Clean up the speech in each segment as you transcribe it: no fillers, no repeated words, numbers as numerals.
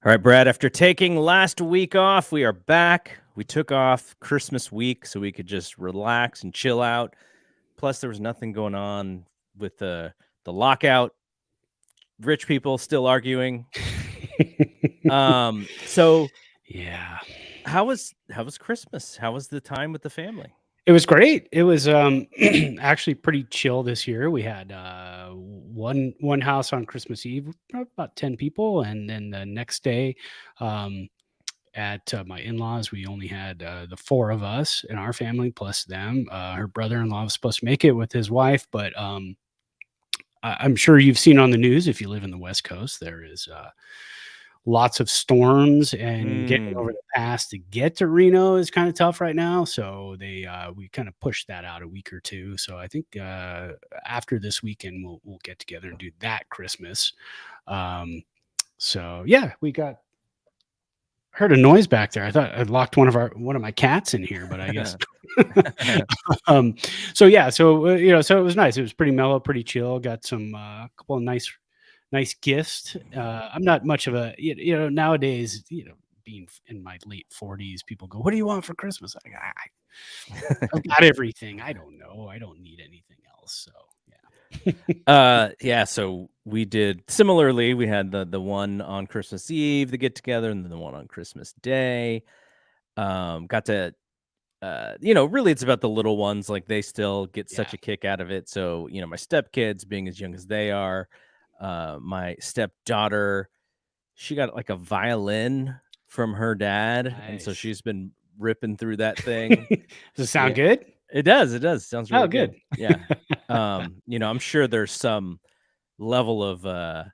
All right, Brad, after taking last week off, we are back. We took off Christmas week so we could just relax and chill out. Plus, there was nothing going on with the lockout. Rich people still arguing. So Yeah. how was Christmas? How was the time with the family? It was great. It was actually pretty chill this year. We had one house on Christmas Eve, about 10 people, and then the next day at my in-laws, we only had the four of us in our family plus them. Her brother-in-law was supposed to make it with his wife, but I'm sure you've seen on the news, if you live in the West Coast, there is lots of storms, and getting over the pass to get to Reno is kind of tough right now. So we kind of pushed that out a week or two. So I think after this weekend we'll get together and do that Christmas. So yeah, heard a noise back there. I thought I'd locked one of my cats in here, but I guess. So yeah, so it was nice. It was pretty mellow, pretty chill. Got some couple of nice gifts. I'm not much of a nowadays, being in my late 40s, people go, "What do you want for Christmas?" I've got everything. I don't know. I don't need anything else. So yeah, so we did similarly. We had the one on Christmas Eve, the get together, and then the one on Christmas Day. Got to really it's about the little ones. Like, they still get such a kick out of it. So, my stepkids being as young as they are, my stepdaughter, she got like a violin from her dad. Nice. And so she's been ripping through that thing. Does it sound good? It does. Sounds really good. Yeah. I'm sure there's some level of I'm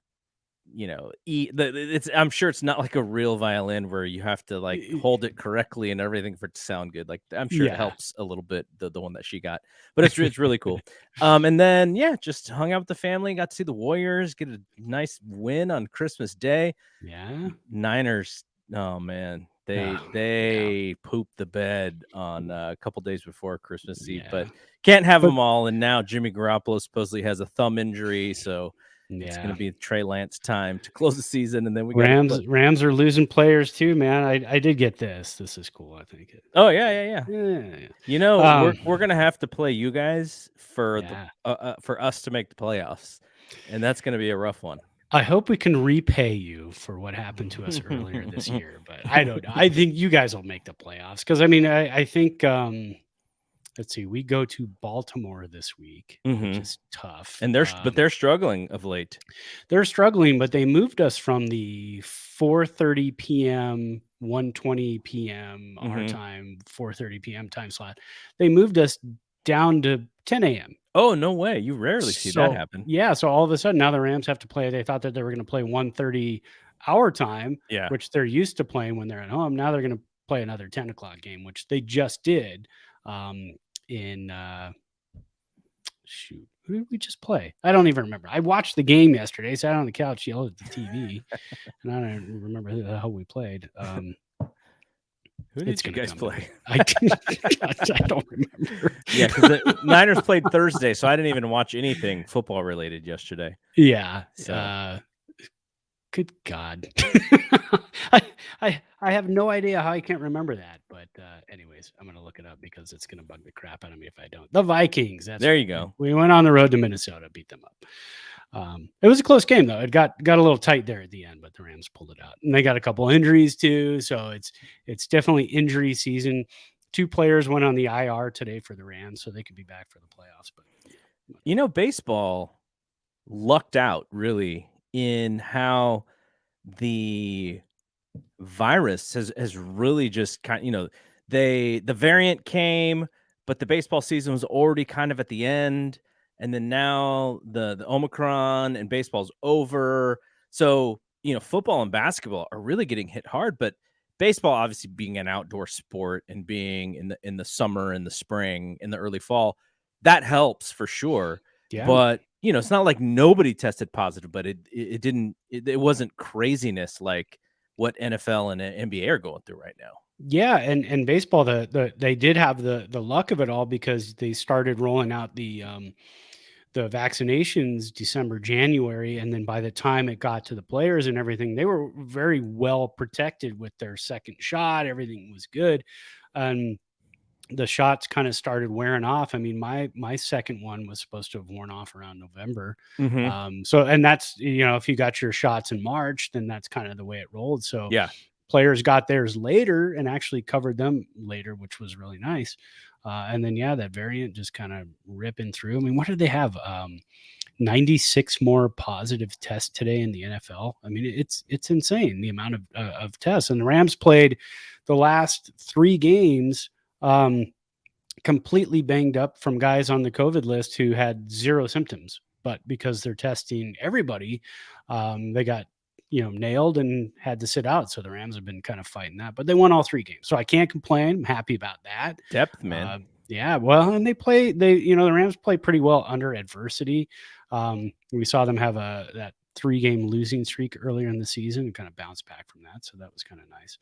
sure it's not like a real violin where you have to like hold it correctly and everything for it to sound good. Like, I'm sure it helps a little bit, the one that she got, but it's really cool. And then just hung out with the family, got to see the Warriors get a nice win on Christmas Day. Yeah. Niners, oh man, they pooped the bed on a couple days before Christmas Eve, but can't have them all. And now Jimmy Garoppolo supposedly has a thumb injury, so it's going to be Trey Lance time to close the season, and then we Rams are losing players too, man. I did get this. This is cool. I think. Oh yeah. We're going to have to play you guys for us to make the playoffs, and that's going to be a rough one. I hope we can repay you for what happened to us earlier this year, but I don't know. I think you guys will make the playoffs because I think. Let's see. We go to Baltimore this week, which is tough, and they're struggling of late. They're struggling, but they moved us from the 4:30 p.m., 1:20 p.m. our time, 4:30 p.m. time slot. They moved us down to 10 a.m. Oh, no way! You rarely see that happen. Yeah, so all of a sudden now the Rams have to play. They thought that they were going to play 1:30 our time, which they're used to playing when they're at home. Now they're going to play another 10 o'clock game, which they just did. Shoot, who did we just play? I don't even remember. I watched the game yesterday, sat on the couch, yelled at the TV, and I don't remember who the hell we played. Who did you guys play? I don't remember. Yeah, because the Niners played Thursday, so I didn't even watch anything football related yesterday. Yeah. So. Good God. I have no idea how I can't remember that. But anyways, I'm going to look it up because it's going to bug the crap out of me if I don't. The Vikings. There you go. We went on the road to Minnesota, beat them up. It was a close game, though. It got a little tight there at the end, but the Rams pulled it out. And they got a couple injuries, too. So it's definitely injury season. 2 players went on the IR today for the Rams, so they could be back for the playoffs. But baseball lucked out, really, in how the virus has really just kind of, the variant came, but the baseball season was already kind of at the end, and then now the Omicron and baseball's over. So football and basketball are really getting hit hard, but baseball, obviously being an outdoor sport and being in the summer and the spring and the early fall, that helps for sure. But it's not like nobody tested positive, but it wasn't craziness like what NFL and NBA are going through right now. Yeah, and baseball, they did have the luck of it all because they started rolling out the the vaccinations December, January, and then by the time it got to the players and everything, they were very well protected with their second shot. Everything was good. And the shots kind of started wearing off. I mean, my second one was supposed to have worn off around November. Mhm. So and that's, if you got your shots in March, then that's kind of the way it rolled. So Yeah. players got theirs later and actually covered them later, which was really nice. And then yeah, that variant just kind of ripping through. I mean, what did they have? 96 more positive tests today in the NFL. I mean, it's insane the amount of tests. And the Rams played the last 3 games completely banged up from guys on the COVID list who had 0 symptoms, but because they're testing everybody, they got nailed and had to sit out. So the Rams have been kind of fighting that, but they won all 3 games, so I can't complain. I'm happy about that. Depth, man. Yeah, well, and the Rams play pretty well under adversity. We saw them have that 3-game losing streak earlier in the season and kind of bounce back from that, so that was kind of nice.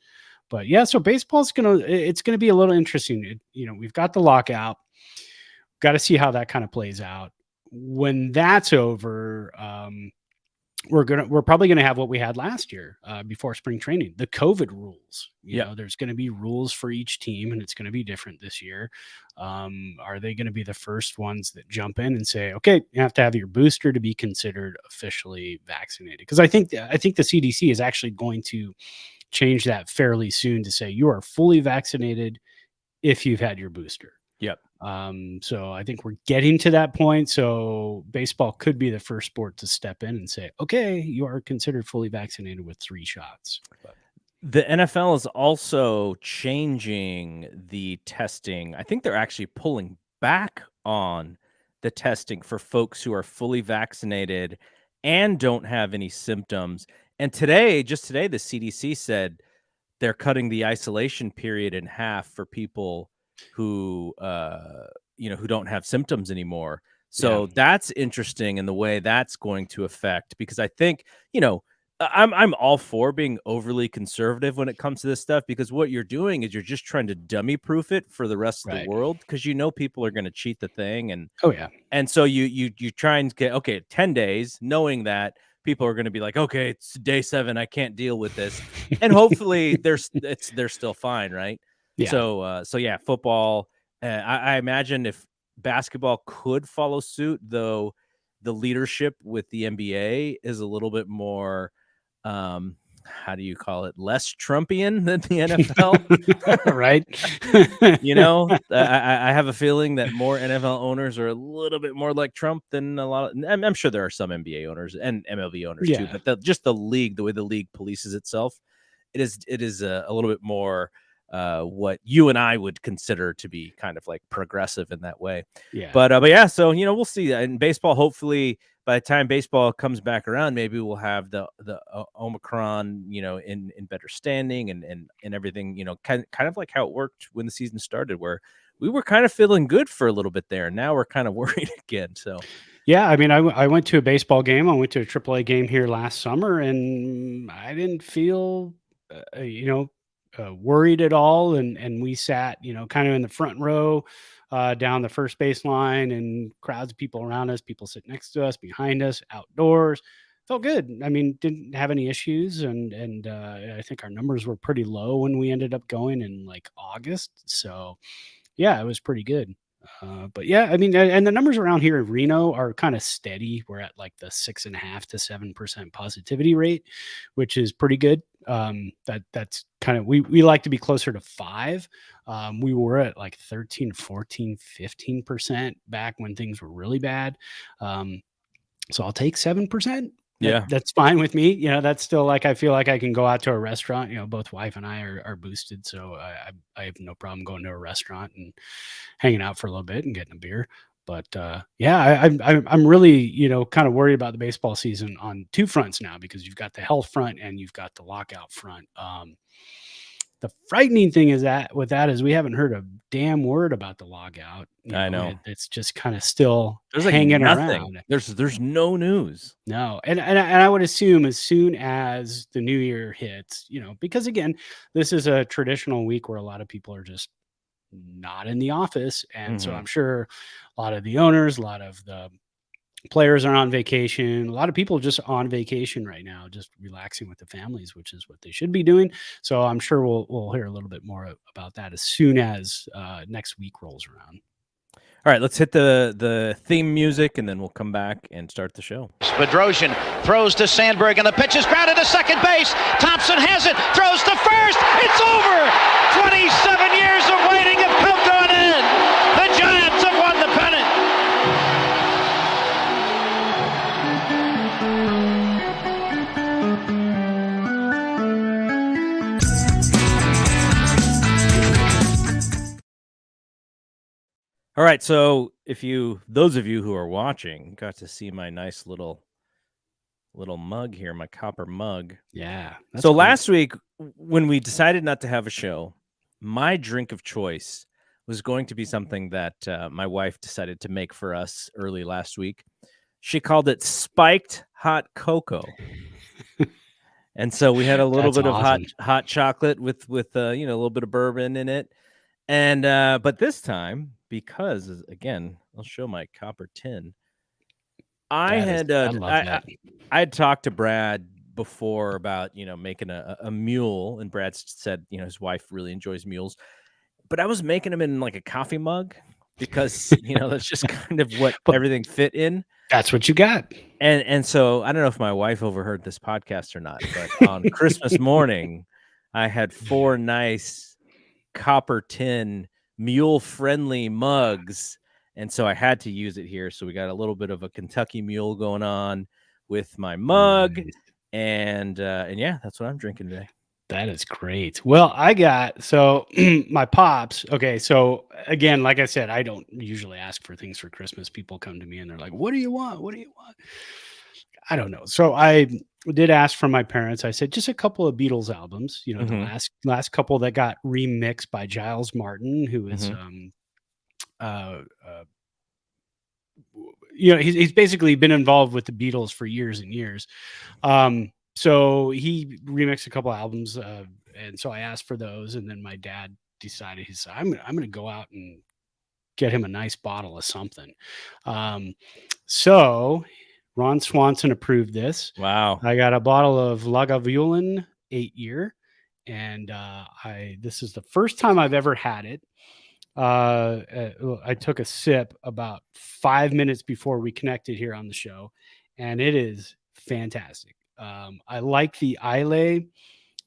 But yeah, so it's gonna be a little interesting. We've got the lockout. Got to see how that kind of plays out. When that's over, we're probably gonna have what we had last year before spring training, the COVID rules. Yeah. There's gonna be rules for each team, and it's gonna be different this year. Are they gonna be the first ones that jump in and say, okay, you have to have your booster to be considered officially vaccinated? Because I think the CDC is actually going to change that fairly soon to say you are fully vaccinated if you've had your booster. Yep. So I think we're getting to that point. So baseball could be the first sport to step in and say, okay, you are considered fully vaccinated with 3 shots. But The NFL is also changing the testing. I think they're actually pulling back on the testing for folks who are fully vaccinated and don't have any symptoms. And just today, the CDC said they're cutting the isolation period in half for people who, who don't have symptoms anymore. yeah, So that's interesting in the way that's going to affect, because I think, I'm all for being overly conservative when it comes to this stuff, because what you're doing is you're just trying to dummy proof it for the rest of the right. world, because people are going to cheat the thing, Oh yeah. and so you try and get, okay, 10 days, knowing that people are gonna be like, "Okay, it's day 7, I can't deal with this." And hopefully they're still fine, right? Yeah. So yeah, football, I imagine if basketball could follow suit, though the leadership with the NBA is a little bit more, how do you call it, less Trumpian than the NFL. Right. I have a feeling that more NFL owners are a little bit more like Trump than a lot of. I'm sure there are some NBA owners and MLB owners too, Yeah. but just the way the league polices itself, it is a little bit more what you and I would consider to be kind of like progressive in that way. Yeah. But yeah, so we'll see. In baseball, hopefully by the time baseball comes back around, maybe we'll have the Omicron, in better standing, and everything, kind of like how it worked when the season started, where we were kind of feeling good for a little bit there, and now we're kind of worried again. So Yeah, I mean, I went to a baseball game. I went to a AAA game here last summer, and I didn't feel, worried at all. And we sat, kind of in the front row, down the first baseline, and crowds of people around us, people sitting next to us, behind us, outdoors. Felt good. I mean, didn't have any issues, and I think our numbers were pretty low when we ended up going in like August. So yeah, it was pretty good. But yeah, I mean, and the numbers around here in Reno are kind of steady. We're at like the 6.5 to 7% positivity rate, which is pretty good. That's kind of, we like to be closer to 5. We were at like 13, 14, 15% back when things were really bad. So I'll take 7%. yeah, That's fine with me. That's still like, I feel like I can go out to a restaurant. Both wife and I are boosted, so I have no problem going to a restaurant and hanging out for a little bit and getting a beer. But yeah, I'm really kind of worried about the baseball season on 2 fronts now, because you've got the health front and you've got the lockout front. The frightening thing is that with that is we haven't heard a damn word about the lockout. I know. It's just kind of still There's like hanging nothing. around. There's no news. No, and I would assume as soon as the new year hits, because again, this is a traditional week where a lot of people are just not in the office, and so Mhm. I'm sure a lot of the owners, a lot of the Players are on vacation. A lot of people are just on vacation right now, just relaxing with the families, which is what they should be doing. So I'm sure we'll hear a little bit more about that as soon as next week rolls around. All right, let's hit the theme music, and then we'll come back and start the show. Bedrosian throws to Sandberg, and the pitch is grounded to second base. Thompson has it, throws to first. It's over. 27 years of waiting have come to an end. The Giants have won the pennant. All right, so those of you who are watching, got to see my nice little mug here, my copper mug. Yeah. So last week, when we decided not to have a show, my drink of choice was going to be something that my wife decided to make for us early last week. She called it spiked hot cocoa. And so we had a little bit of hot chocolate with a little bit of bourbon in it. And but this time, because again, I'll show my copper tin. I had talked to Brad before about making a mule, and Brad said his wife really enjoys mules, but I was making them in like a coffee mug because that's just kind of what everything fit in. That's what you got. And so I don't know if my wife overheard this podcast or not, but on Christmas morning, I had 4 nice copper tin mule friendly mugs, and so I had to use it here. So we got a little bit of a Kentucky mule going on with my mug. Nice. And yeah, that's what I'm drinking today. That is great. Well, I got my pops. Okay, so again, like I said, I don't usually ask for things for Christmas. People come to me and they're like, "What do you want? What do you want?" I don't know. So I did ask from my parents. I said just a couple of Beatles albums. The last couple that got remixed by Giles Martin, who is he's basically been involved with the Beatles for years and years. So he remixed a couple albums, and so I asked for those, and then my dad decided, he said, I'm going to go out and get him a nice bottle of something. So Ron Swanson approved this. Wow. I got a bottle of Lagavulin 8-year, and this is the first time I've ever had it. I took a sip about 5 minutes before we connected here on the show, and it is fantastic. I like the Islay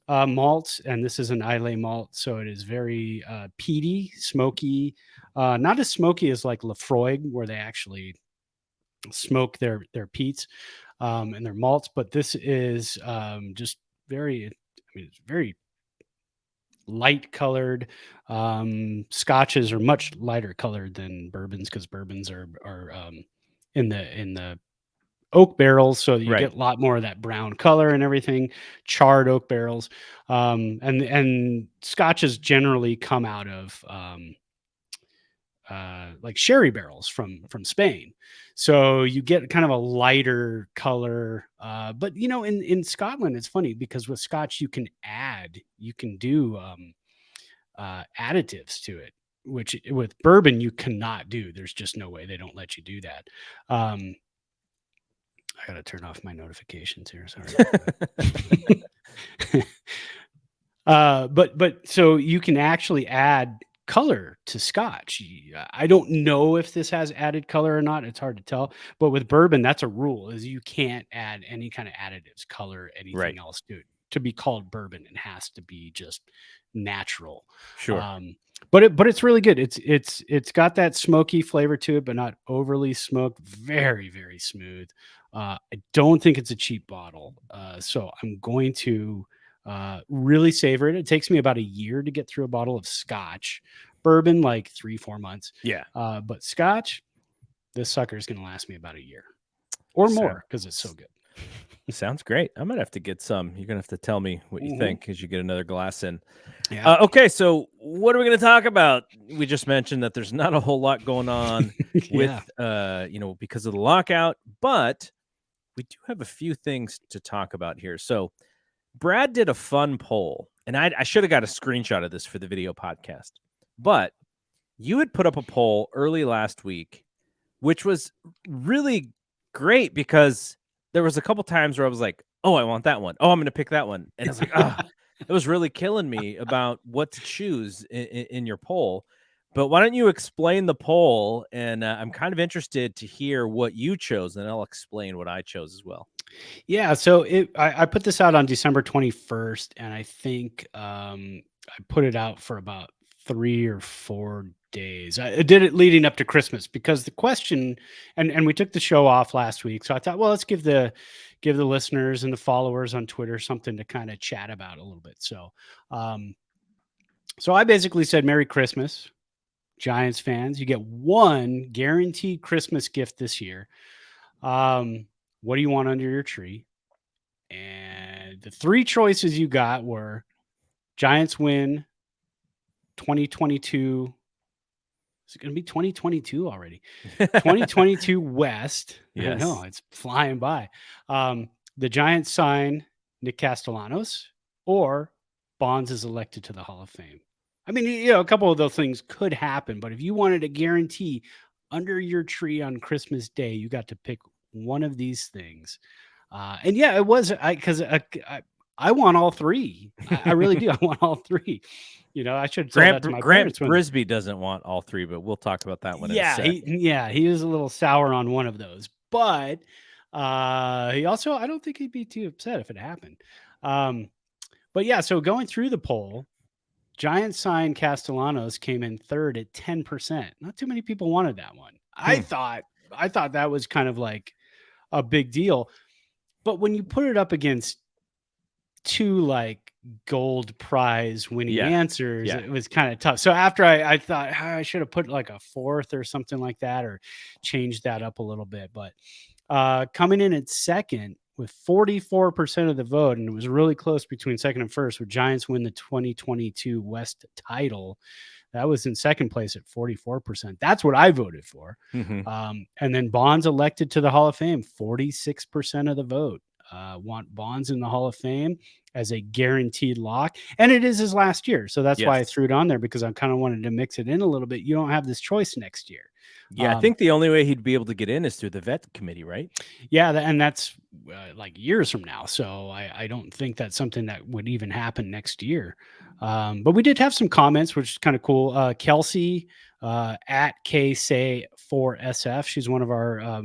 malts, and this is an Islay malt, so it is very peaty, smoky. Not as smoky as like Lafroig, where they actually smoke their peats and their malts, but this is just very. It's very light colored. Scotches are much lighter colored than bourbons, because bourbons are in the oak barrels, so you get a lot more of that brown color and everything. Charred oak barrels, and scotches generally come out of like sherry barrels from Spain, so you get kind of a lighter color. But in Scotland, it's funny because with Scotch you can do additives to it, which with bourbon you cannot do. There's just no way. They don't let you do that. I got to turn off my notifications here. Sorry. But so you can actually add color to Scotch. I don't know if this has added color or not. It's hard to tell. But with bourbon, that's a rule: is you can't add any kind of additives, color, anything else to be called bourbon. It has to be just natural. Sure. But it's really good. It's got that smoky flavor to it, but not overly smoked. Very, very smooth. I don't think it's a cheap bottle. So I'm going to really savor it. It takes me about a year to get through a bottle of Scotch. Bourbon, like 3-4 months. Yeah. But Scotch, this sucker is going to last me about a year or more, because it's so good. Sounds great. I might have to get some. You're going to have to tell me what you think as you get another glass in. Yeah. Okay, so what are we going to talk about? We just mentioned that there's not a whole lot going on with, because of the lockout, but we do have a few things to talk about here. So Brad did a fun poll, and I should have got a screenshot of this for the video podcast, but you had put up a poll early last week, which was really great because there was a couple times where I was like, "Oh, I want that one. Oh, I'm going to pick that one." And it's like, ah, it was really killing me about what to choose in your poll. But why don't you explain the poll? And I'm kind of interested to hear what you chose, and I'll explain what I chose as well. Yeah, so I put this out on December 21st, and I think I put it out for about 3 or 4 days. I did it leading up to Christmas because the question, and we took the show off last week, so I thought, well, let's give the listeners and the followers on Twitter something to kind of chat about a little bit. Um, so I basically said, Merry Christmas, Giants fans. You get one guaranteed Christmas gift this year. What do you want under your tree? And the 3 choices you got were Giants win 2022. Is it going to be 2022 already? 2022 West. Yes. I know, it's flying by. The Giants sign Nick Castellanos, or Bonds is elected to the Hall of Fame. I mean, a couple of those things could happen, but if you wanted a guarantee under your tree on Christmas Day, you got to pick one of these things. And yeah, it was because I want all 3. I really do. I want all 3. I should have told that to my Grant parents. Bribee doesn't want all 3, but we'll talk about that one. Yeah, he was a little sour on one of those, but he also, I don't think he'd be too upset if it happened. But yeah, so going through the poll, Giants sign Castellanos came in third at 10%. Not too many people wanted that one. I thought that was kind of like a big deal. But when you put it up against 2 like gold prize winning answers, it was kind of tough. So after I thought I should have put like a 4th or something like that, or changed that up a little bit. But coming in at second with 44% of the vote, and it was really close between second and first, with Giants win the 2022 West title. That was in second place at 44%. That's what I voted for. And then Bonds elected to the Hall of Fame, 46% of the vote. Want Bonds in the Hall of Fame as a guaranteed lock. And it is his last year. So that's why I threw it on there, because I kind of wanted to mix it in a little bit. You don't have this choice next year. Yeah, I think the only way he'd be able to get in is through the vet committee, right? Yeah, and that's like years from now. So I don't think that's something that would even happen next year. But we did have some comments, which is kind of cool. Kelsey at KSay4SF, she's one of our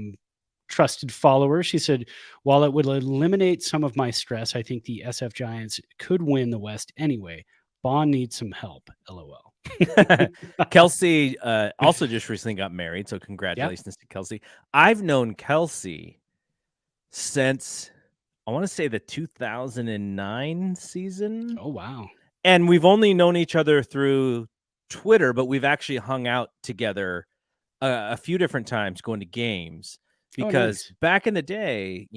trusted followers. She said, while it would eliminate some of my stress, I think the SF Giants could win the West anyway. Bond needs some help. LOL. Kelsey also just recently got married, so congratulations to Kelsey. I've known Kelsey since, I want to say, the 2009 season. Oh, wow. And we've only known each other through Twitter, but we've actually hung out together a few different times going to games, because back in the day,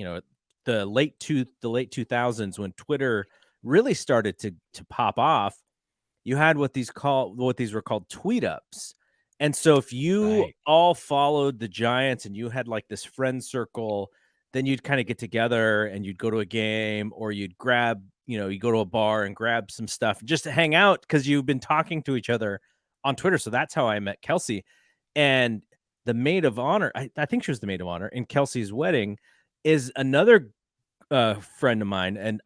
the late 2000s, when Twitter really started to pop off, you had what these were called tweet ups. And so if you all followed the Giants and you had like this friend circle, then you'd kind of get together and you'd go to a game, or you'd grab, you go to a bar and grab some stuff just to hang out, because you've been talking to each other on Twitter. So that's how I met Kelsey. And the maid of honor, I think she was the maid of honor in Kelsey's wedding, is another friend of mine, and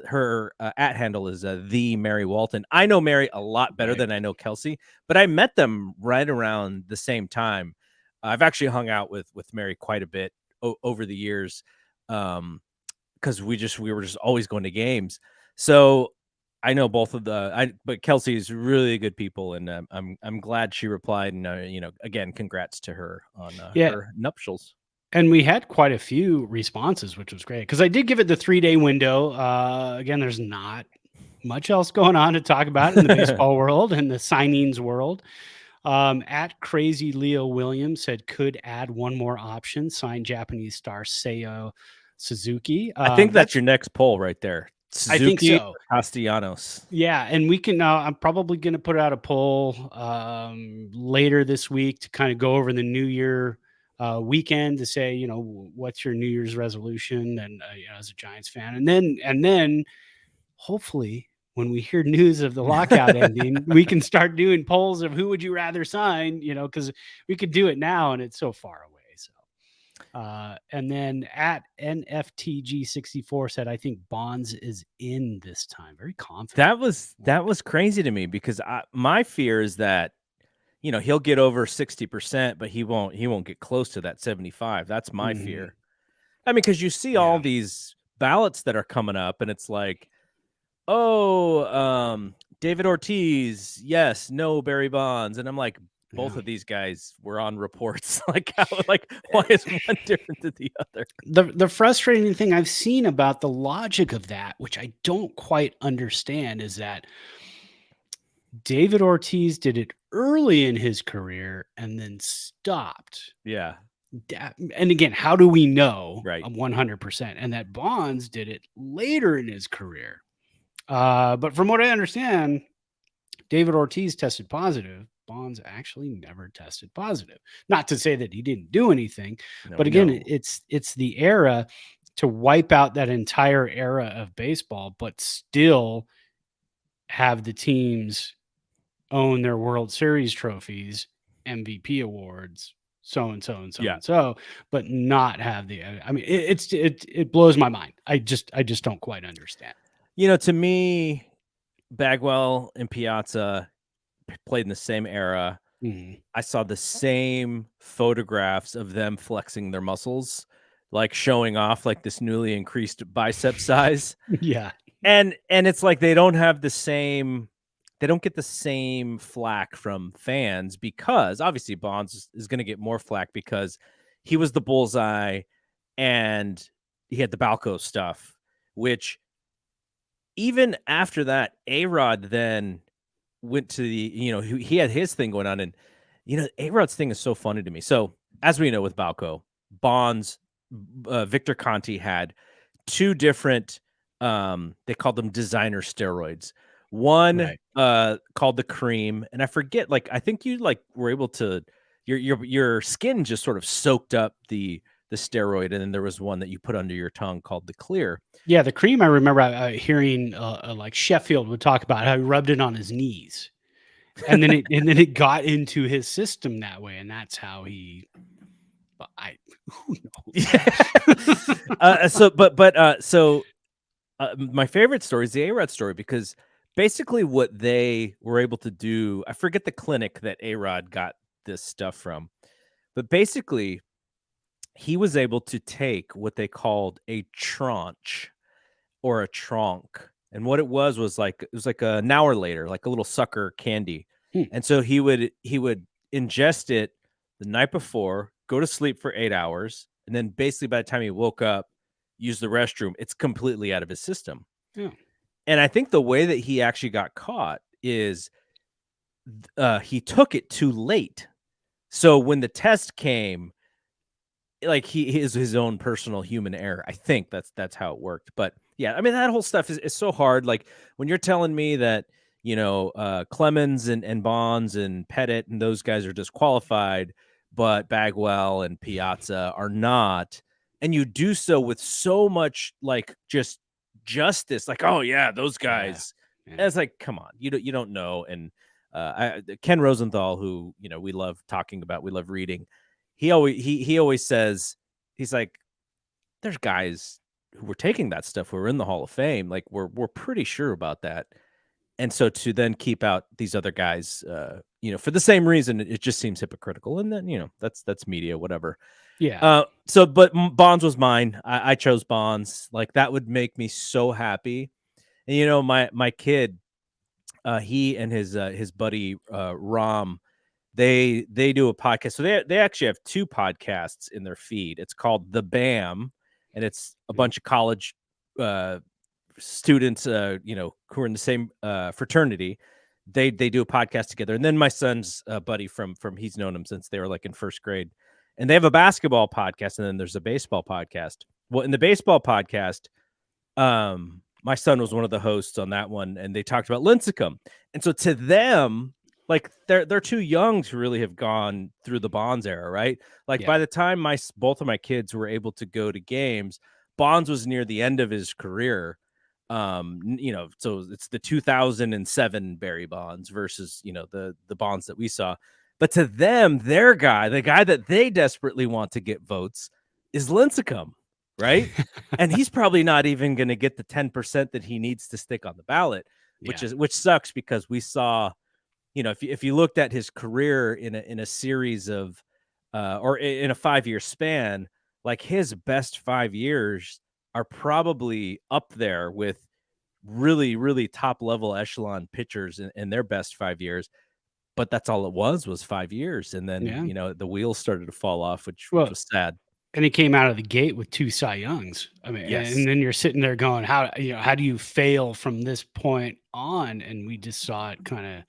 her at handle is the Mary Walton. I know Mary a lot better than I know Kelsey, but I met them right around the same time. I've actually hung out with Mary quite a bit over the years, because we were just always going to games. So I know both of but Kelsey is really good people, and I'm glad she replied. And again, congrats to her on her nuptials. And we had quite a few responses, which was great, because I did give it the 3-day window. Again, there's not much else going on to talk about in the baseball world and the signings world. At Crazy Leo Williams said, could add one more option, sign Japanese star Seiya Suzuki. I think that's your next poll right there. Suzuki, I think so. Castellanos. Yeah, and we can. I'm probably going to put out a poll later this week to kind of go over the New Year weekend, to say, what's your New Year's resolution, and as a Giants fan, and then hopefully when we hear news of the lockout ending, we can start doing polls of who would you rather sign, because we could do it now and it's so far away. So And then at NFTG64 said, I think Bonds is in this time. Very confident. That was crazy to me because my fear is that, you know, he'll get over 60%, but he won't get close to that 75. That's my fear. I mean, because you see all these ballots that are coming up, and it's like, oh, David Ortiz, yes, no Barry Bonds, and I'm like, both of these guys were on reports. Like, why is one different than the other? The frustrating thing I've seen about the logic of that, which I don't quite understand, is that David Ortiz did it early in his career and then stopped. Yeah. And again, how do we know? Right. 100%. And that Bonds did it later in his career. But from what I understand, David Ortiz tested positive. Bonds actually never tested positive. Not to say that he didn't do anything, but again, it's the era to wipe out that entire era of baseball, but still have the teams own their World Series trophies, MVP awards, so and so and so and so, but not have the. I mean, it blows my mind. I just don't quite understand. You know, to me, Bagwell and Piazza played in the same era. I saw the same photographs of them flexing their muscles, like showing off like this newly increased bicep size. Yeah. And it's like they don't get the same flack from fans, because obviously Bonds is going to get more flack because he was the bullseye and he had the Balco stuff, which even after that, A-Rod then went to the, you know, he had his thing going on, and, you know, A-Rod's thing is so funny to me. So as we know with Balco, Bonds, Victor Conti had two different, they called them designer steroids. One called the cream, and I forget, like, I think you like were able to, your skin just sort of soaked up the steroid, and then there was one that you put under your tongue called the clear. Yeah, the cream, I remember hearing like Sheffield would talk about how he rubbed it on his knees, and then it got into his system that way, and that's how he. Who knows? So my favorite story is the A-Rod story, because basically what they were able to do, I forget the clinic that A-Rod got this stuff from, but basically he was able to take what they called a tranche or a tronc. And what it was like, it was like an hour later, like a little sucker candy. And so he would ingest it the night before, go to sleep for 8 hours. And then basically by the time he woke up, use the restroom, it's completely out of his system. Yeah. And I think the way that he actually got caught is he took it too late. So when the test came, like he is his own personal human error. I think that's how it worked. But yeah, I mean, that whole stuff is so hard. Like when you're telling me that, you know, Clemens and Bonds and Pettit and those guys are disqualified, but Bagwell and Piazza are not, and you do so with so much like just justice, like, oh yeah, those guys. And it's like, come on, you don't know. And Ken Rosenthal, who, you know, we love talking about, we love reading. He always says, he's like, there's guys who were taking that stuff who are in the Hall of Fame. Like we're pretty sure about that. And so to then keep out these other guys, you know, for the same reason, it just seems hypocritical. And then, you know, that's media, whatever. Yeah. But Bonds was mine. I chose Bonds. Like that would make me so happy. And, you know, my kid, he and his buddy, Ram, they do a podcast. So they actually have two podcasts in their feed. It's called The BAM, and it's a bunch of college students, you know, who are in the same fraternity. They do a podcast together. And then my son's buddy from he's known him since they were like in first grade, and they have a basketball podcast, and then there's a baseball podcast. Well, in the baseball podcast, my son was one of the hosts on that one, and they talked about Lincecum. And so to them, like they're too young to really have gone through the Bonds era, right? Like by the time both of my kids were able to go to games, Bonds was near the end of his career. You know, so it's the 2007 Barry Bonds versus, you know, the Bonds that we saw. But to them, the guy that they desperately want to get votes is Lincecum, right? And he's probably not even going to get the 10% that he needs to stick on the ballot, which sucks, because we saw, if you looked at his career in a series of or in a 5-year span, like his best 5 years are probably up there with really, really top level echelon pitchers in their best 5 years. But that's all it was 5 years. And then, the wheels started to fall off, which was sad. And he came out of the gate with 2 Cy Youngs. I mean, Yes. and then you're sitting there going, how do you fail from this point on? And we just saw it kind of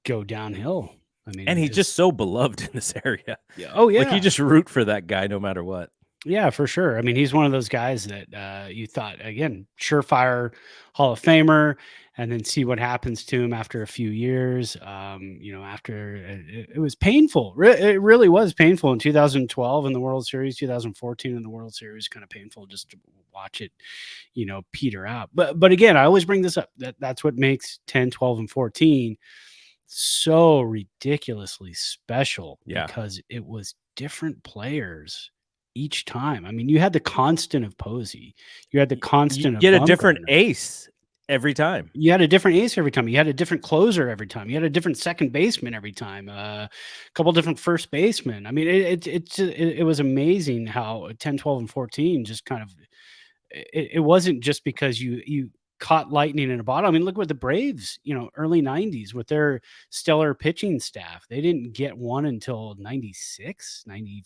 go downhill. I mean, and he's just so beloved in this area. Yeah. Oh yeah. Like you just root for that guy no matter what. Yeah, for sure. I mean, he's one of those guys that you thought, again, surefire Hall of Famer, and then see what happens to him after a few years. After it was painful. It really was painful in 2012 in the World Series, 2014 in the World Series. Kind of painful just to watch it, peter out. But again, I always bring this up. That's what makes 10, 12, and 14 so ridiculously special. Yeah. Because it was different players each time. I mean, you had the constant of Posey. You had the constant of Get a different Bumgarner. ace every time. You had a different ace every time. You had a different closer every time. You had a different second baseman every time. A couple different first basemen. I mean, it was amazing how 10, 12, and 14 just kind of it wasn't just because you caught lightning in a bottle. I mean, look what the Braves, early 90s with their stellar pitching staff. They didn't get one until 96, 90.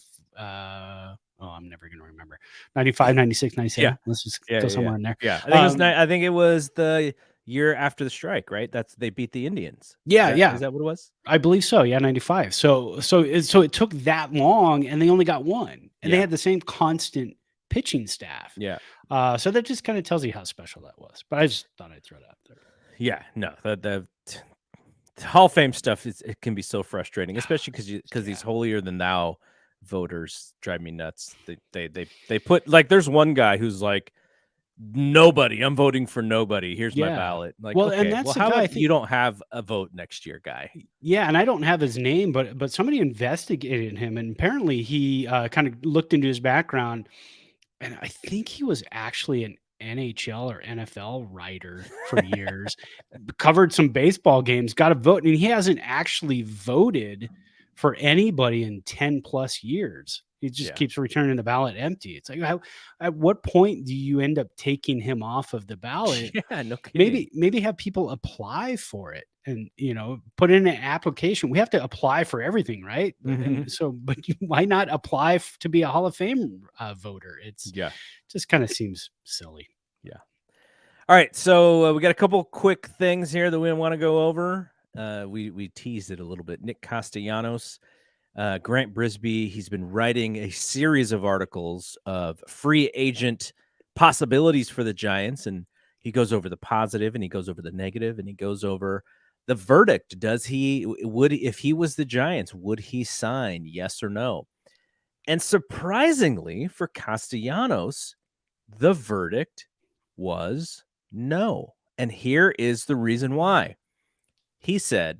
I'm never going to remember. 95, 96, 97. Yeah. Let's just go somewhere in there. Yeah. I think it was the year after the strike, right? They beat the Indians. Yeah. Is that what it was? I believe so. Yeah. 95. So it took that long and they only got one, and they had the same constant pitching staff. Yeah. So that just kind of tells you how special that was. But I just thought I'd throw that out there. Yeah. No, the Hall of Fame stuff it can be so frustrating, especially because these holier than thou voters drive me nuts. They put, like, there's one guy who's like, nobody, I'm voting for nobody. Here's my ballot. Like, well, okay, and that's how guy, about you don't have a vote next year, guy? Yeah, and I don't have his name, but somebody investigated him, and apparently he kind of looked into his background, and I think he was actually an NHL or NFL writer for years, covered some baseball games, got a vote, and he hasn't actually voted for anybody in 10 plus years. He just keeps returning the ballot empty. It's like, at what point do you end up taking him off of the ballot? Yeah, no kidding. Maybe have people apply for it and, put in an application. We have to apply for everything, right? Mm-hmm. And so, but why not apply to be a Hall of Fame voter? Just kind of seems silly. Yeah. All right. So we got a couple quick things here that we want to go over. We teased it a little bit. Nick Castellanos, Grant Bribee, he's been writing a series of articles of free agent possibilities for the Giants, and he goes over the positive and he goes over the negative and he goes over the verdict. If he was the Giants, would he sign? Yes or no? And surprisingly for Castellanos, the verdict was no. And here is the reason why. He said,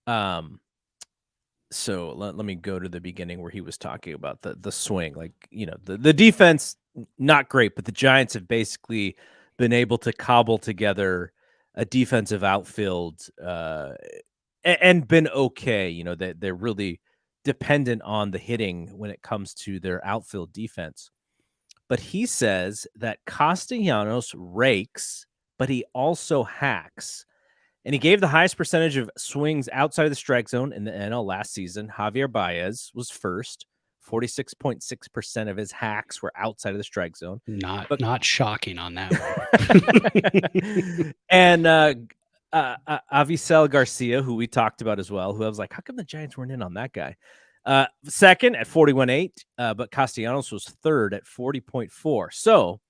so let me go to the beginning where he was talking about the swing. Like, the defense, not great, but the Giants have basically been able to cobble together a defensive outfield and been okay. They're really dependent on the hitting when it comes to their outfield defense. But he says that Castellanos rakes, but he also hacks. And he gave the highest percentage of swings outside of the strike zone in the NL last season. Javier Baez was first. 46.6% of his hacks were outside of the strike zone. Not shocking on that one. And Avisail Garcia, who we talked about as well, who I was like, how come the Giants weren't in on that guy? Second at 41.8, but Castellanos was third at 40.4. So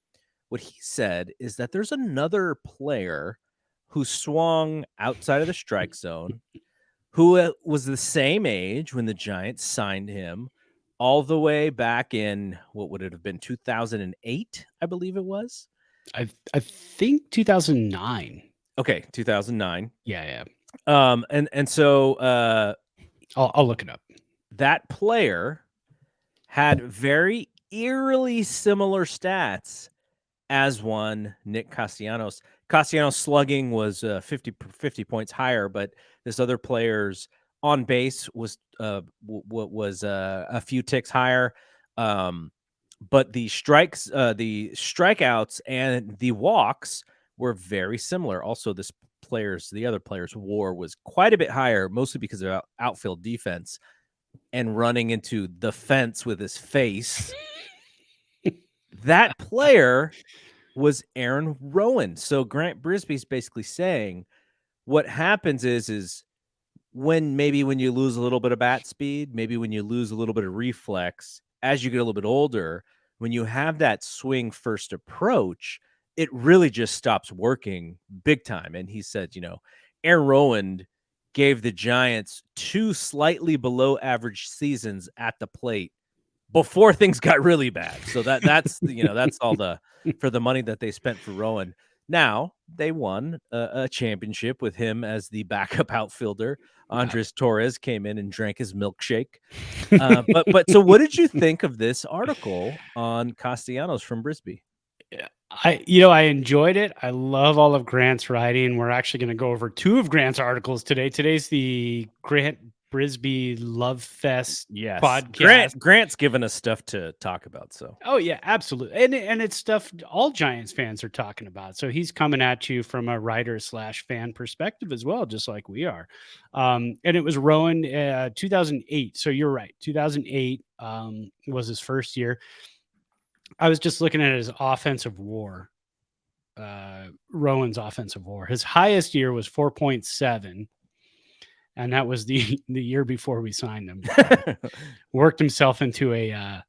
what he said is that there's another player who swung outside of the strike zone, who was the same age when the Giants signed him, all the way back in, what would it have been, 2008, I believe it was? I think 2009. Okay, 2009. Yeah. And so I'll look it up. That player had very eerily similar stats as one Nick Castellanos. Castellanos' slugging was 50 points higher, but this other player's on base was a few ticks higher. But the strikeouts and the walks were very similar. Also, the other player's WAR was quite a bit higher, mostly because of outfield defense and running into the fence with his face. That player was Aaron Rowan. So Grant Brisbee's basically saying what happens is when you lose a little bit of bat speed, maybe when you lose a little bit of reflex, as you get a little bit older, when you have that swing first approach, it really just stops working big time. And he said, Aaron Rowan gave the Giants 2 slightly below average seasons at the plate before things got really bad. So that's all for the money that they spent for Rowan. Now they won a championship with him as the backup outfielder. Andres Torres came in and drank his milkshake. But so what did you think of this article on Castellanos from Bribee? I enjoyed it. I love all of Grant's writing. We're actually going to go over 2 of Grant's articles today. Today's the Grant Bribee Love Fest podcast. Grant's given us stuff to talk about. So, oh yeah, absolutely, and it's stuff all Giants fans are talking about. So he's coming at you from a writer/fan perspective as well, just like we are. And it was Rowan, 2008. So you're right, 2008 was his first year. I was just looking at his offensive WAR. Rowan's offensive WAR. His highest year was 4.7. And that was the year before we signed him. Worked himself into a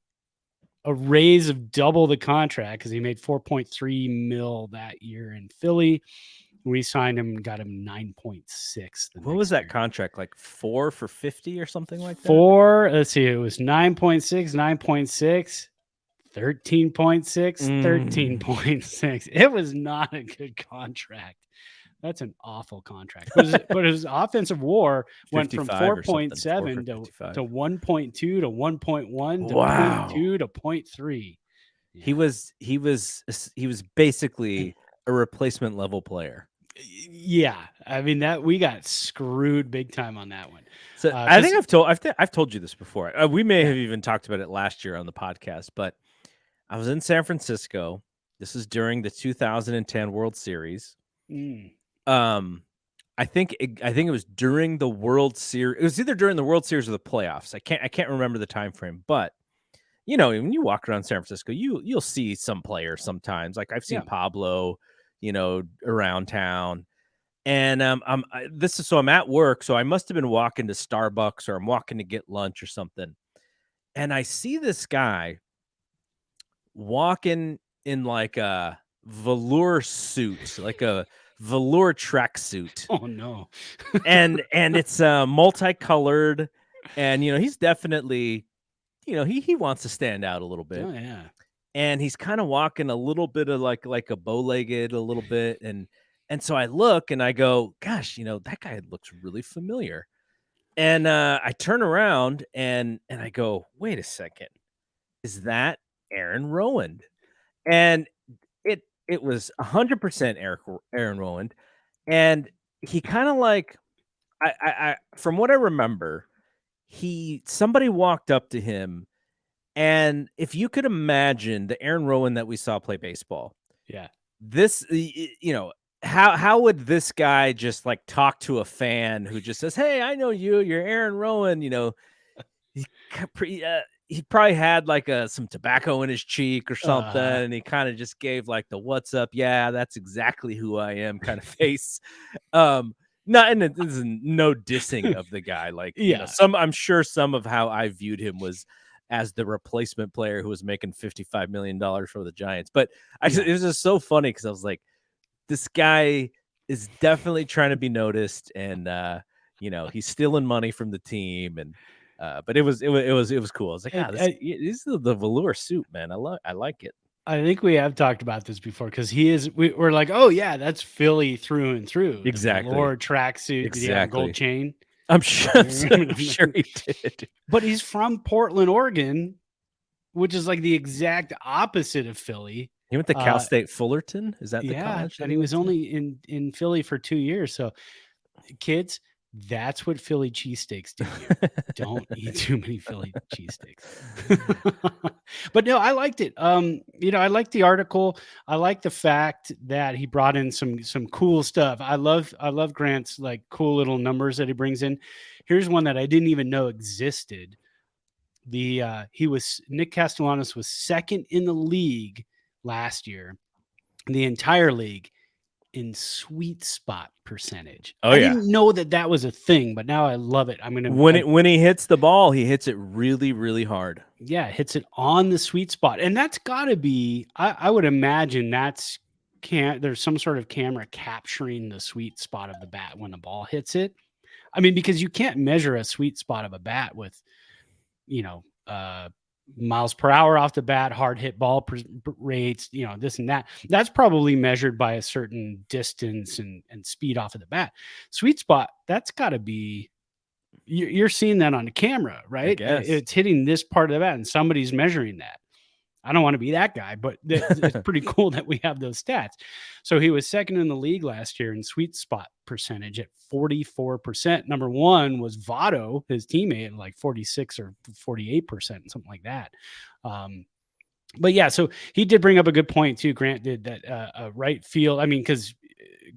raise of double the contract because he made $4.3 million that year in Philly. We signed him and got him 9.6. What was that contract, like 4 for 50 or something like that? 4. Let's see. It was 9.6, 9.6, 13.6, 13.6. It was not a good contract. That's an awful contract. But his offensive WAR went from 4.7 to 1.2 to 1.1 to 0.2 to 0.3. Yeah. He was basically a replacement level player. Yeah, I mean that we got screwed big time on that one. So I think I've told you this before. We may have even talked about it last year on the podcast, but I was in San Francisco. This is during the 2010 World Series. I think it was during the World Series. It was either during the World Series or the playoffs. I can't remember the time frame, but when you walk around San Francisco, you'll see some players sometimes. Like I've seen Pablo, around town. And I'm at work, so I must have been walking to Starbucks or I'm walking to get lunch or something. And I see this guy walking in like a velour suit, like a velour tracksuit. Oh no. and it's multicolored, and he's definitely he wants to stand out a little bit. Oh yeah. And he's kind of walking a little bit of like a bow-legged a little bit, and so I look and I go, gosh, that guy looks really familiar. And I turn around and I go, wait a second, is that Aaron Rowan? And it was 100% Aaron Rowan. And he kind of like, I from what I remember, somebody walked up to him, and if you could imagine the Aaron Rowan that we saw play baseball, this, how would this guy just like talk to a fan who just says, "Hey, I know you, you're Aaron Rowan," he probably had like some tobacco in his cheek or something, and he kind of just gave like the "What's up? Yeah, that's exactly who I am" kind of face. And this is no dissing of the guy. Like, I'm sure some of how I viewed him was as the replacement player who was making $55 million for the Giants. But it was just so funny because I was like, this guy is definitely trying to be noticed, and he's stealing money from the team, and but it was cool. I was like, this is the velour suit, man. I like it. I think we have talked about this before because we're like, oh yeah, that's Philly through and through. Exactly. Or tracksuit, exactly. Gold chain. I'm sure he did. But he's from Portland, Oregon, which is like the exact opposite of Philly. He went to Cal State Fullerton. Is that the Yeah, college? That and he was went to? only in Philly for 2 years. So, kids, that's what Philly cheesesteaks do to you. Don't eat too many Philly cheesesteaks. But no, I liked it. I liked the article. I like the fact that he brought in some cool stuff. I love Grant's like cool little numbers that he brings in. Here's one that I didn't even know existed. Nick Castellanos was second in the league last year, the entire league, in sweet spot percentage. Oh, I yeah. didn't know that was a thing, but now I love it. When he hits the ball, he hits it really, really hard. Yeah, hits it on the sweet spot, and that's got to be. I would imagine there's some sort of camera capturing the sweet spot of the bat when the ball hits it. I mean, because you can't measure a sweet spot of a bat with, miles per hour off the bat, hard hit ball rates, this and that. That's probably measured by a certain distance and speed off of the bat. Sweet spot, that's got to be, you're seeing that on the camera, right? guess. It's hitting this part of the bat and somebody's measuring that. I don't want to be that guy, but it's pretty cool that we have those stats. So he was second in the league last year in sweet spot percentage at 44%. Number one was Votto, his teammate, at like 46 or 48%, something like that. But yeah, so he did bring up a good point too. Grant did that right field. I mean, because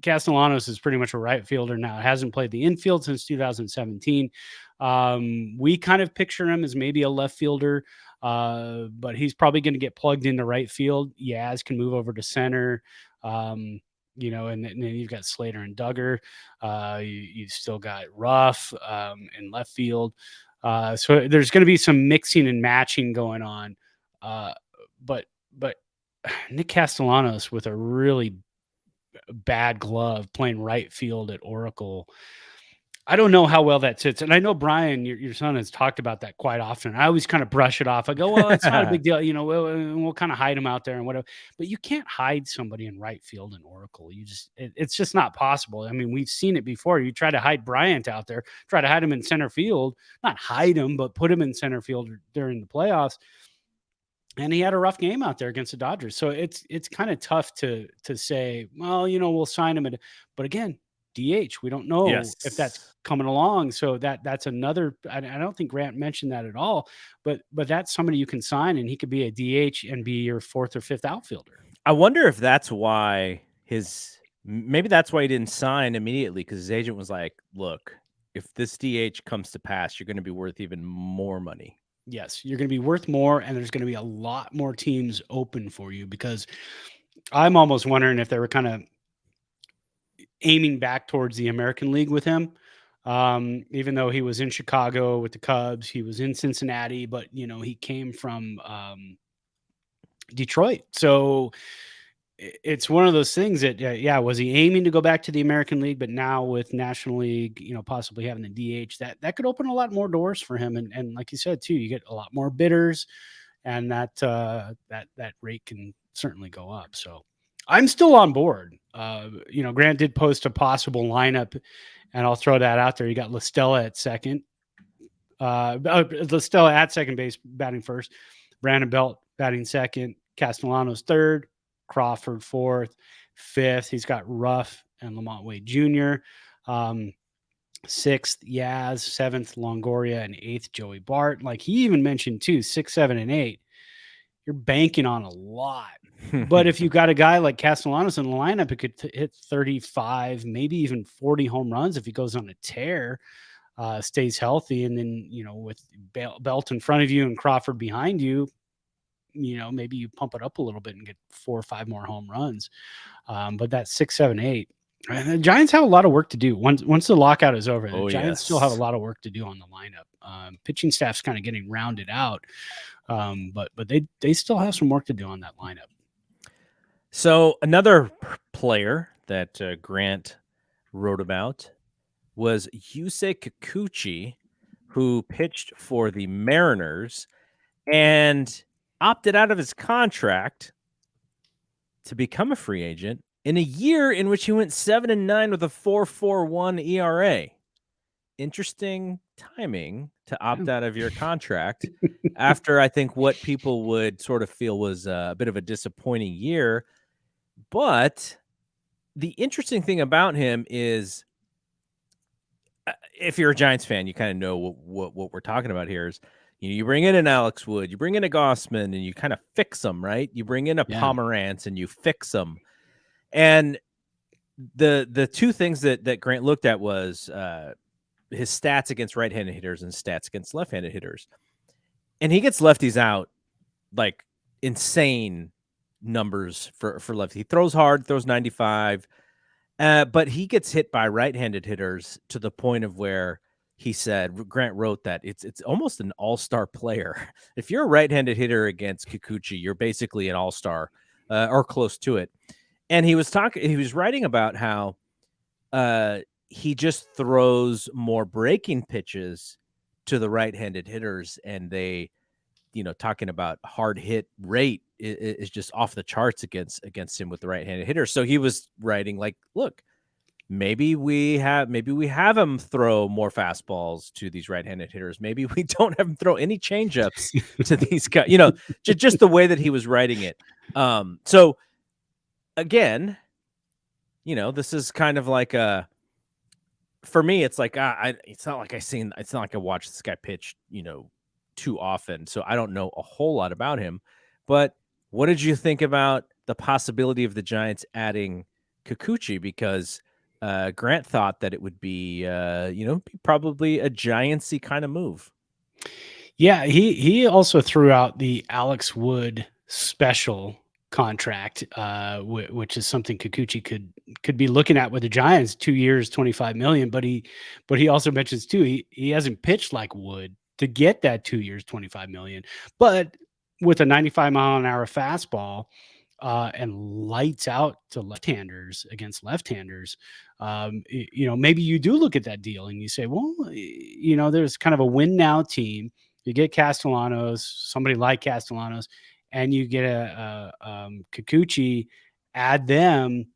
Castellanos is pretty much a right fielder now. Hasn't played the infield since 2017. We kind of picture him as maybe a left fielder. But he's probably going to get plugged into right field. Yaz can move over to center. And then you've got Slater and Duggar. You've still got Ruff in left field. So there's going to be some mixing and matching going on. But Nick Castellanos with a really bad glove playing right field at Oracle. I don't know how well that sits. And I know Brian, your son, has talked about that quite often. I always kind of brush it off. I go, well, it's not a big deal. We'll kind of hide him out there and whatever. But you can't hide somebody in right field in Oracle. It's just not possible. I mean, we've seen it before. You try to hide Bryant out there, try to hide him in center field, not hide him, but put him in center field during the playoffs. And he had a rough game out there against the Dodgers. So it's kind of tough to say, well, we'll sign him. But again, DH, we don't know if that's coming along. So that's another. I don't think Grant mentioned that at all. But that's somebody you can sign, and he could be a DH and be your fourth or fifth outfielder. I wonder if that's why maybe that's why he didn't sign immediately, because his agent was like, "Look, if this DH comes to pass, you're going to be worth even more money." Yes, you're going to be worth more, and there's going to be a lot more teams open for you, because I'm almost wondering if they were kind of aiming back towards the American League with him. Even though he was in Chicago with the Cubs, he was in Cincinnati, but he came from Detroit. So it's one of those things that, was he aiming to go back to the American League? But now with National League, possibly having the DH, that could open a lot more doors for him. And like you said too, you get a lot more bidders, and that rate can certainly go up. So I'm still on board. Grant did post a possible lineup, and I'll throw that out there. You got La Stella at second. La Stella at second base, batting first. Brandon Belt batting second. Castellanos third. Crawford fourth. Fifth, he's got Ruff and Lamont Wade Jr. Sixth, Yaz. Seventh, Longoria. And eighth, Joey Bart. Like he even mentioned too, 6, 7, and 8. You're banking on a lot. But if you got a guy like Castellanos in the lineup, it could hit 35, maybe even 40 home runs if he goes on a tear, stays healthy. And then, with Belt in front of you and Crawford behind you, maybe you pump it up a little bit and get 4 or 5 more home runs. But that's 6, 7, 8. And the Giants have a lot of work to do once the lockout is over. The Giants still have a lot of work to do on the lineup. Pitching staff's kind of getting rounded out, but they still have some work to do on that lineup. So another player that Grant wrote about was Yusei Kikuchi, who pitched for the Mariners and opted out of his contract to become a free agent in a year in which he went 7-9 with a 4.41 ERA. Interesting timing to opt out of your contract after I think what people would sort of feel was a bit of a disappointing year. But the interesting thing about him is, if you're a Giants fan, you kind of know what we're talking about here is, you bring in an Alex Wood, you bring in a Gossman, and you kind of fix them, right? You bring in a Pomerantz and you fix them. And the two things that Grant looked at was his stats against right-handed hitters and stats against left-handed hitters. And he gets lefties out like insane numbers for lefty. He throws hard, throws 95. But he gets hit by right-handed hitters to the point of where he said, Grant wrote that it's almost an all-star player. If you're a right-handed hitter against Kikuchi, you're basically an all-star or close to it. And he was writing about how he just throws more breaking pitches to the right-handed hitters, and they, talking about hard hit rate is just off the charts against him with the right-handed hitter. So he was writing like, look, maybe we have him throw more fastballs to these right-handed hitters. Maybe we don't have him throw any changeups to these guys, just the way that he was writing it. So again, this is kind of like for me, it's like, it's not like I watch this guy pitch, too often. So I don't know a whole lot about him, but what did you think about the possibility of the Giants adding Kikuchi? Because Grant thought that it would be, probably a Giants-y kind of move. Yeah, he also threw out the Alex Wood special contract, which is something Kikuchi could be looking at with the Giants. 2 years, $25 million. But he also mentions too, he hasn't pitched like Wood to get that 2 years, $25 million. But with a 95-mile-an-hour fastball, and lights out to left-handers against left-handers, maybe you do look at that deal and you say, well, there's kind of a win now team. You get Castellanos, somebody like Castellanos, and you get a Kikuchi, add them,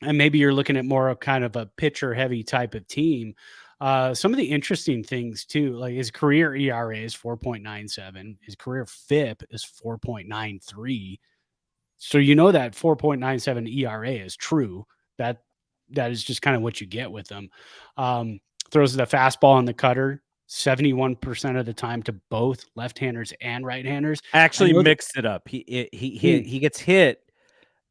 and maybe you're looking at more of kind of a pitcher-heavy type of team. Some of the interesting things too, like his career ERA is 4.97, his career FIP is 4.93. So that 4.97 ERA is true. That is just kind of what you get with them. Throws the fastball and the cutter 71% of the time to both left-handers and right-handers. Actually mixed it up. He gets hit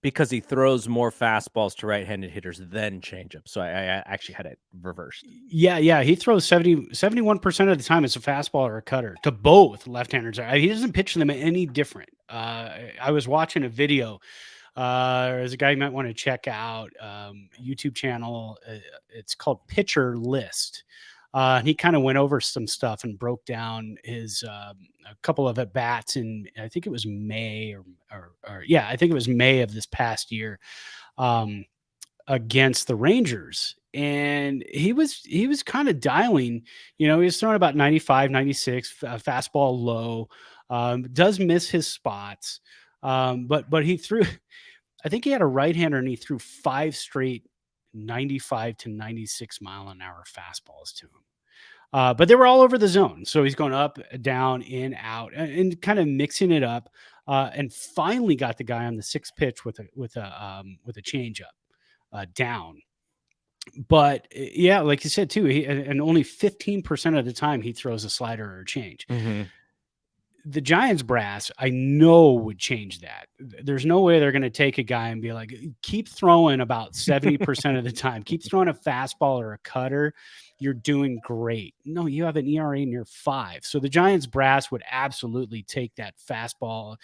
because he throws more fastballs to right-handed hitters than changeup. So I actually had it reversed. Yeah. He throws 71% of the time it's a fastball or a cutter to both left-handers. He doesn't pitch them any different. I was watching a video. There's a guy you might want to check out, YouTube channel. It's called Pitcher List. He kind of went over some stuff and broke down his a couple of at bats in, I think it was May I think it was May of this past year, against the Rangers. And he was kind of dialing, he was throwing about 95, 96, fastball low, does miss his spots. But he threw, I think he had a right-hander and he threw 5 straight 95 to 96 mile an hour fastballs to him. But they were all over the zone. So he's going up, down, in, out, and kind of mixing it up. And finally got the guy on the 6th pitch with a changeup down. But yeah, like you said too, and only 15% of the time he throws a slider or a change. Mm-hmm. The Giants brass, I know, would change that. There's no way they're going to take a guy and be like, keep throwing about 70% of the time. Keep throwing a fastball or a cutter. You're doing great. No, you have an ERA near 5. So the Giants brass would absolutely take that fastball,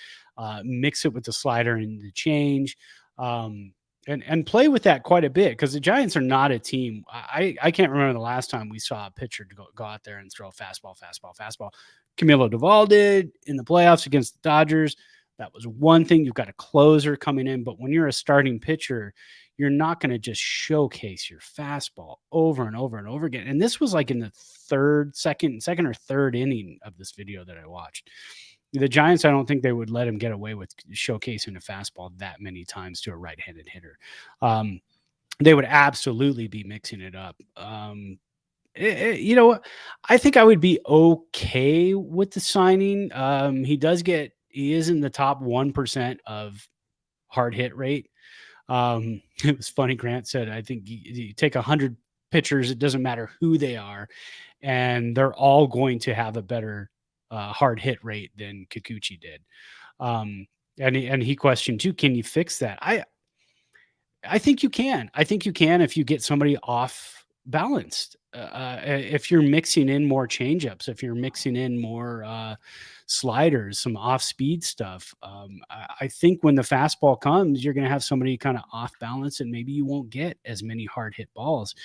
mix it with the slider and the change, and play with that quite a bit, because the Giants are not a team. I can't remember the last time we saw a pitcher go out there and throw a fastball. Camilo Doval did in the playoffs against the Dodgers. That was one thing. You've got a closer coming in, but when you're a starting pitcher, you're not going to just showcase your fastball over and over and over again. And this was like in the second or third inning of this video that I watched. The Giants, I don't think they would let him get away with showcasing a fastball that many times to a right-handed hitter. They would absolutely be mixing it up. You know, I think I would be okay with the signing. He is in the top 1% of hard hit rate. It was funny. Grant said, I think you take 100 pitchers, it doesn't matter who they are, and they're all going to have a better hard hit rate than Kikuchi did. And he questioned too, can you fix that? I think you can. I think you can if you get somebody off balanced. If you're mixing in more changeups, if you're mixing in more sliders, some off speed stuff. I think when the fastball comes, you're going to have somebody kind of off balance, and maybe you won't get as many hard hit balls.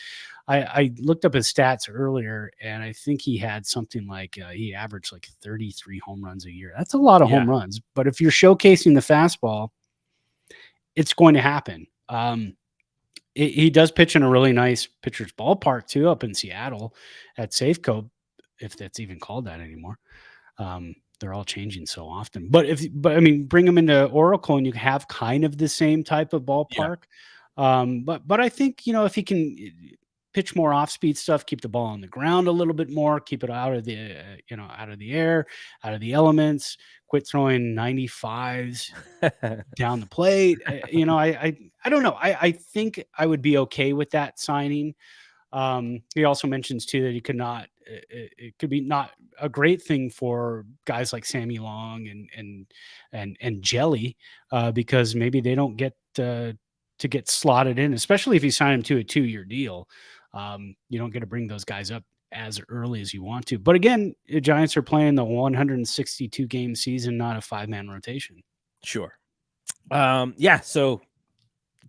I looked up his stats earlier, and I think he had something like he averaged like 33 home runs a year. That's a lot of home runs. But if you're showcasing the fastball, it's going to happen. He does pitch in a really nice pitcher's ballpark too, up in Seattle at Safeco, if that's even called that anymore. They're all changing so often, but I mean, bring him into Oracle and you have kind of the same type of ballpark. But I think, if he can pitch more off-speed stuff, keep the ball on the ground a little bit more, keep it out of the, out of the air, out of the elements, quit throwing 95s down the plate. I don't know. I think I would be okay with that signing. He also mentions too that he could not, it could be not a great thing for guys like Sammy Long and Jelly, because maybe they don't get to get slotted in, especially if you sign him to a 2-year deal. You don't get to bring those guys up as early as you want to. But again, the Giants are playing the 162 game season, not a 5-man rotation. Sure. So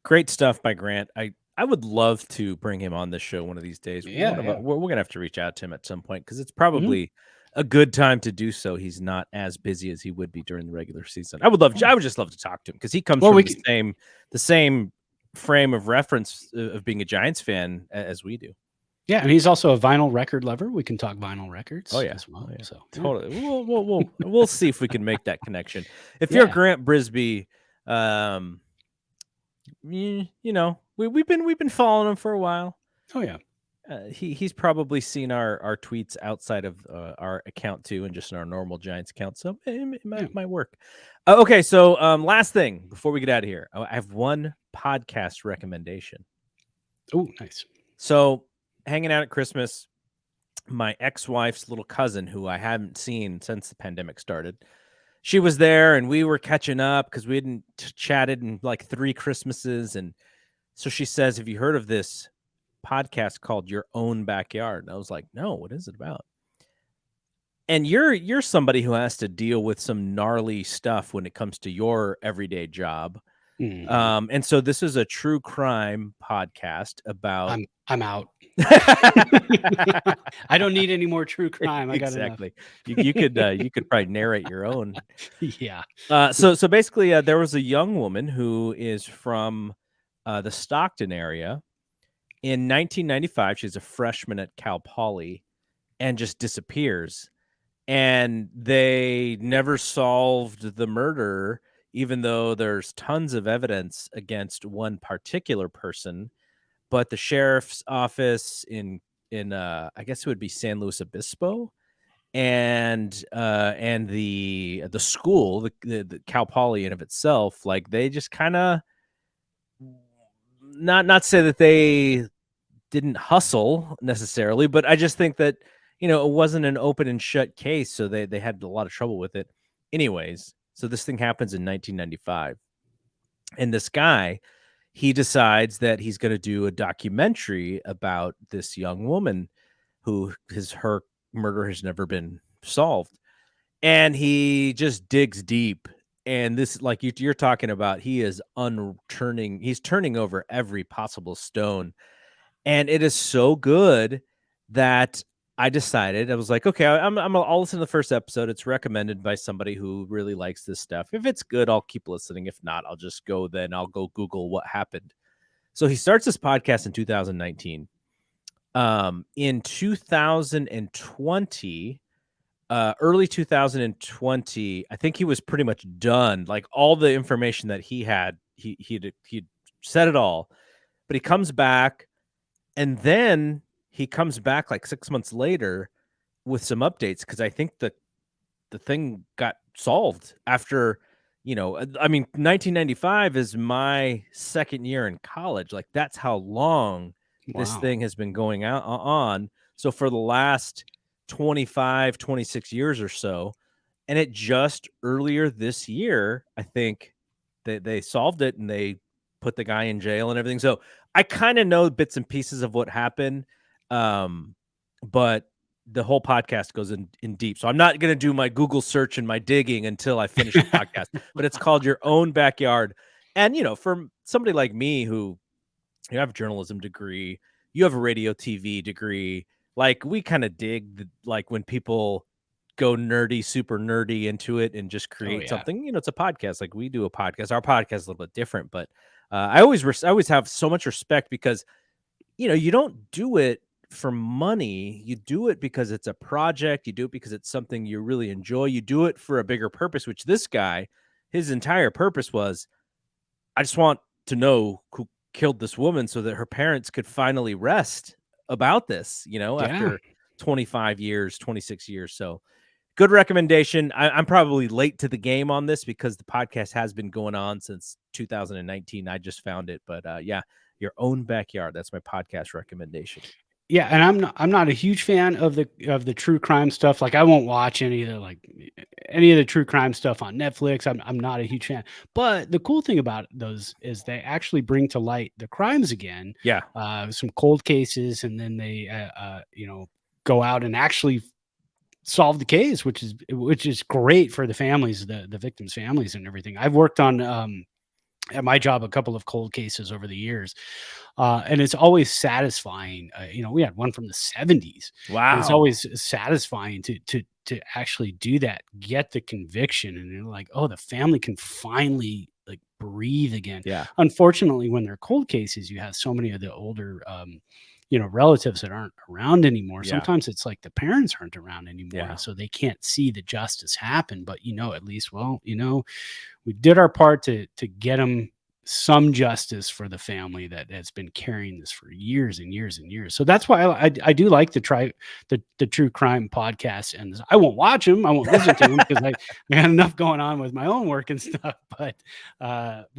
great stuff by Grant. I would love to bring him on this show one of these days. We're going to have to reach out to him at some point because it's probably a good time to do so. He's not as busy as he would be during the regular season. I would just love to talk to him because he comes from the same frame of reference of being a Giants fan as we do. Yeah, and he's also a vinyl record lover. We can talk vinyl records as well. Oh, yeah. So totally. We'll see if we can make that connection. If you're Grant Bribee, we've been following him for a while. Oh yeah. He's probably seen our tweets outside of our account too, and just in our normal Giants account. So it might work. Okay, so last thing before we get out of here, I have one podcast recommendation. Oh, nice. So hanging out at Christmas, my ex-wife's little cousin, who I haven't seen since the pandemic started, she was there, and we were catching up because we hadn't chatted in like 3 Christmases, and so she says, "Have you heard of this podcast called Your Own Backyard?" And I was like, "No, what is it about?" And you're somebody who has to deal with some gnarly stuff when it comes to your everyday job. And so this is a true crime podcast about. I'm out. I don't need any more true crime. I got exactly. You could probably narrate your own. Yeah. So basically, there was a young woman who is from the Stockton area. In 1995, she's a freshman at Cal Poly, and just disappears. And they never solved the murder, even though there's tons of evidence against one particular person. But the sheriff's office in I guess it would be San Luis Obispo, and the school, the Cal Poly in of itself, like they just kind of not say that they didn't hustle necessarily, but I just think that it wasn't an open and shut case, so they had a lot of trouble with it. Anyways, so this thing happens in 1995, and this guy, he decides that he's going to do a documentary about this young woman who her murder has never been solved. And he just digs deep. And this, like you're talking about, he's turning over every possible stone. And it is so good that I decided, I was like, okay, I'll listen to the first episode. It's recommended by somebody who really likes this stuff. If it's good, I'll keep listening. If not, I'll go Google what happened. So he starts this podcast in 2019. In 2020, early 2020, I think he was pretty much done. Like all the information that he had, he'd said it all. But he comes back, and then he comes back like 6 months later with some updates because I think the thing got solved after, I mean, 1995 is my second year in college. Like that's how long this Wow. thing has been going on. So for the last 25, 26 years or so, and it just earlier this year, I think they solved it and they put the guy in jail and everything. So I kind of know bits and pieces of what happened. But the whole podcast goes in deep. So I'm not going to do my Google search and my digging until I finish the podcast, but it's called Your Own Backyard. And, for somebody like me who you have a journalism degree, you have a radio TV degree, like we kind of dig like when people go nerdy, super nerdy into it and just create yeah. something, it's a podcast. Like we do a podcast, our podcast is a little bit different, but I always have so much respect because, you don't do it for money. You do it because it's a project. You do it because it's something you really enjoy. You do it for a bigger purpose, which this guy, his entire purpose was, I just want to know who killed this woman so that her parents could finally rest about this, after 25 years, 26 years. So good recommendation. I'm probably late to the game on this because the podcast has been going on since 2019. I just found it, but yeah, Your Own Backyard. That's my podcast recommendation. Yeah, and I'm not a huge fan of the true crime stuff. Like I won't watch any of the true crime stuff on Netflix. I'm not a huge fan. But the cool thing about those is they actually bring to light the crimes again. Yeah. Some cold cases, and then they go out and actually solve the case, which is great for the families, the victims' families, and everything. I've worked on at my job a couple of cold cases over the years. And it's always satisfying. We had one from the 70s. Wow. And it's always satisfying to actually do that, get the conviction, and you're like, oh, the family can finally like breathe again. Yeah. Unfortunately, when they're cold cases, you have so many of the older relatives that aren't around anymore. Yeah. Sometimes it's like the parents aren't around anymore. Yeah. So they can't see the justice happen. But at least, we did our part to get them some justice for the family that has been carrying this for years and years and years. So that's why I do like to try the true crime podcast, and I won't watch them. I won't listen to them because I got enough going on with my own work and stuff. But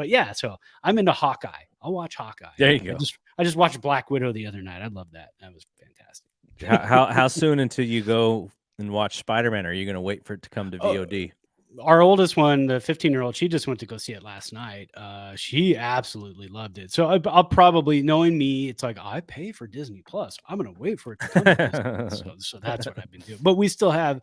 yeah, so I'm into Hawkeye. I'll watch Hawkeye. There you go. I just watched Black Widow the other night. I love that. That was fantastic. How soon until you go and watch Spider-Man? Are you going to wait for it to come to VOD? Our oldest one, the 15-year-old, she just went to go see it last night. She absolutely loved it. So I'll probably, knowing me, it's like I pay for Disney Plus. I'm going to wait for it to come to Disney. So that's what I've been doing. But we still have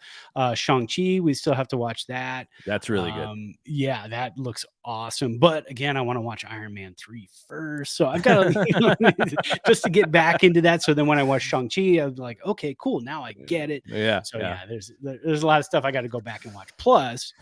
Shang-Chi. We still have to watch that. That's really good. Yeah, that looks awesome. But again, I want to watch Iron Man 3 first. So I've got to just to get back into that. So then when I watch Shang-Chi, I was like, okay, cool. Now I get it. Yeah. So yeah, there's a lot of stuff I got to go back and watch. Plus,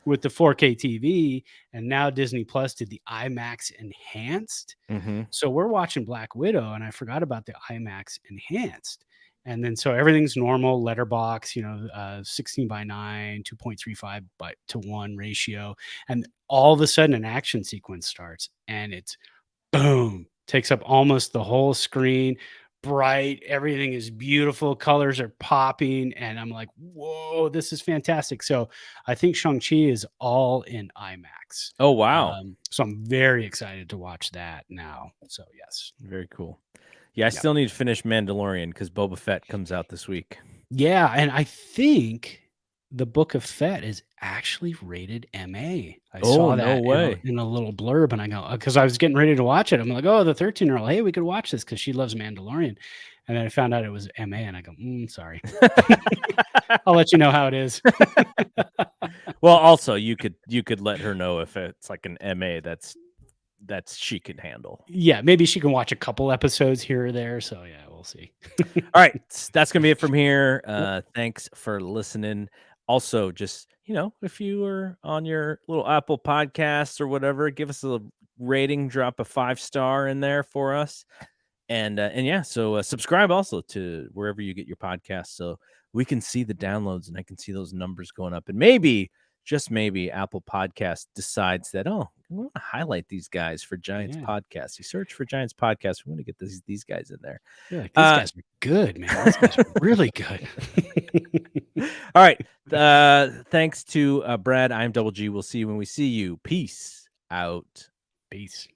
with the 4K TV, and now Disney Plus did the IMAX enhanced. Mm-hmm. So we're watching Black Widow, and I forgot about the IMAX enhanced. And then so everything's normal, letterbox, 16:9, 2.35 to 1 ratio. And all of a sudden an action sequence starts, and it's boom, takes up almost the whole screen. Bright, everything is beautiful, colors are popping, and I'm like, whoa, this is fantastic. So I think Shang-Chi is all in IMAX. Oh wow. So I'm very excited to watch that now. So yes, very cool. Yeah, I still need to finish Mandalorian because Boba Fett comes out this week. Yeah, and I think the Book of Fett is actually rated MA. I saw that in a little blurb, and I go, because I was getting ready to watch it. I'm like, oh, the 13-year-old, hey, we could watch this because she loves Mandalorian. And then I found out it was MA, and I go, sorry. I'll let you know how it is. Well, also you could let her know if it's like an MA that's she can handle. Yeah, maybe she can watch a couple episodes here or there. So yeah, we'll see. All right, that's gonna be it from here. Thanks for listening. Also, just if you are on your little Apple Podcasts or whatever, give us a rating, drop a 5-star in there for us, and yeah, so subscribe also to wherever you get your podcasts, so we can see the downloads and I can see those numbers going up, and maybe just maybe Apple Podcast decides that, oh, we want to highlight these guys for Giants Podcast. You search for Giants Podcast. We want to get these guys in there. Yeah, these guys are good, man. These guys are really good. All right. Thanks to Brad. I'm Double G. We'll see you when we see you. Peace out. Peace.